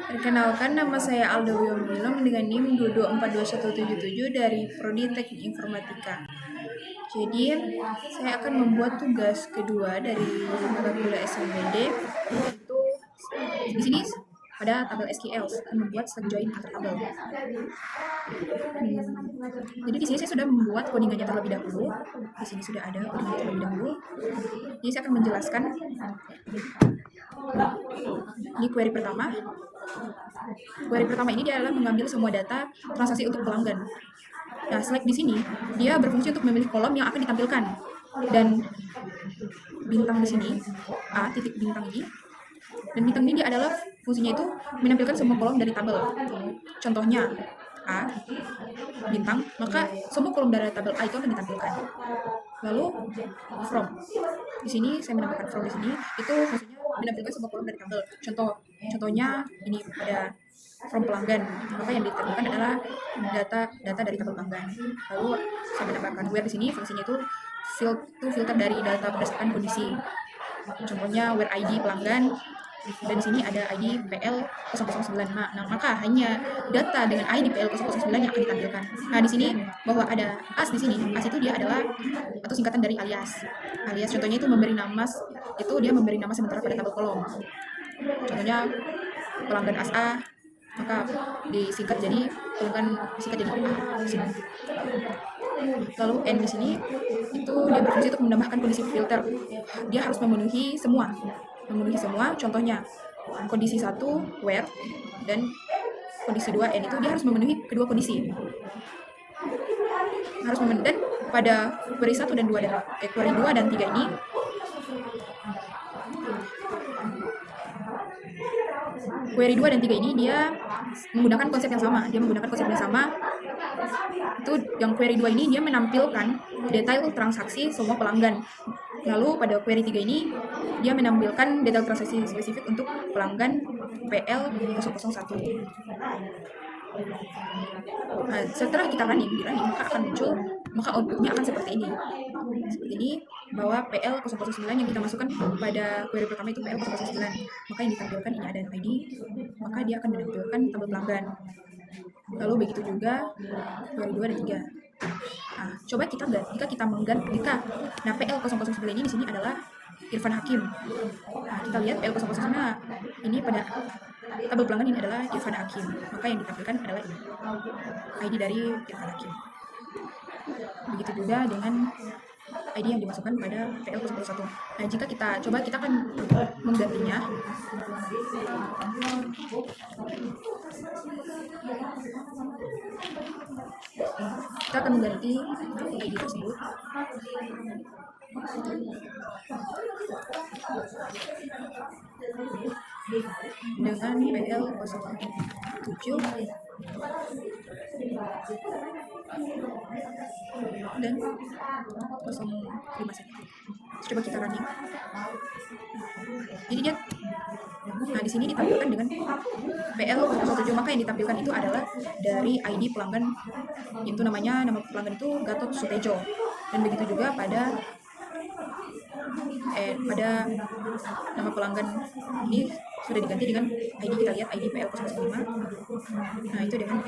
Perkenalkan, nama saya Aldo Wiomilong dengan NIM 22422177 dari Prodi Teknik Informatika. Jadi, saya akan membuat tugas kedua dari mata kuliah SMBD, yaitu di sini pada tabel SQL akan membuat step join antar tabel. Jadi di sini saya sudah membuat codingannya terlebih dahulu. Di sini sudah ada codingannya terlebih dahulu. Jadi saya akan menjelaskan. Ini query pertama. Query pertama ini dia adalah mengambil semua data transaksi untuk pelanggan. Nah, select di sini dia berfungsi untuk memilih kolom yang akan ditampilkan. Dan bintang di sini, A titik bintang ini. Dan bintang ini dia adalah fungsinya itu menampilkan semua kolom dari tabel. Contohnya A bintang, maka semua kolom dari tabel A itu akan ditampilkan. Lalu from. Di sini saya menambahkan from di sini, itu fungsinya menampilkan semua kolom dari tabel. Contohnya ini pada from pelanggan, maka yang ditampilkan adalah data dari tabel pelanggan. Lalu saya menambahkan where di sini, fungsinya itu filter dari data berdasarkan kondisi. Contohnya where ID pelanggan, dan di sini ada ID PL009. Nah, maka hanya data dengan ID PL009 yang akan ditampilkan. Nah, di sini bahwa ada as di sini. As itu dia adalah atau singkatan dari alias. Alias contohnya itu memberi nama, itu dia memberi nama sementara pada tabel kolom. Contohnya pelanggan as A, maka disingkat jadi pelanggan singkat jadi di sini. Lalu N di sini itu dia berfungsi untuk menambahkan kondisi filter. Dia harus memenuhi semua. Contohnya kondisi 1 where, dan kondisi 2 N itu dia harus memenuhi kedua kondisi. Dan pada query 1 dan 2 query 2 dan 3 ini query 2 dan 3 ini dia menggunakan konsep yang sama. Itu yang query 2 ini dia menampilkan detail transaksi semua pelanggan. Lalu pada query 3 ini dia menampilkan detail transaksi spesifik untuk pelanggan PL001. Nah, setelah kita running, maka outputnya akan seperti ini. Bahwa PL009 yang kita masukkan pada query pertama itu PL009. Maka yang ditampilkan ini ada ID, maka dia akan menampilkan tabel pelanggan. Lalu begitu juga query 2 dan 3. Nah, coba jika PL009 ini di sini adalah Irfan Hakim. Nah, kita lihat PL009 ini pada tabel pelanggan ini adalah Irfan Hakim. Maka yang ditampilkan adalah ini, ID dari Irfan Hakim. Begitu juga dengan ID yang dimasukkan pada PL001. Nah, jika kita akan menggantinya. Kita akan mengganti ID tersebut dengan PL07 dan 05 saja. Coba kita running. Jadi dia, nah di sini ditampilkan dengan PL07, maka yang ditampilkan itu adalah dari ID pelanggan, itu nama pelanggan itu Gatot Sutejo. Dan begitu juga pada nama pelanggan ini sudah diganti dengan ID, kita lihat ID PL005. Nah, itu dengan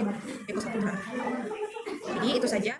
Eko Saputra. Jadi itu saja.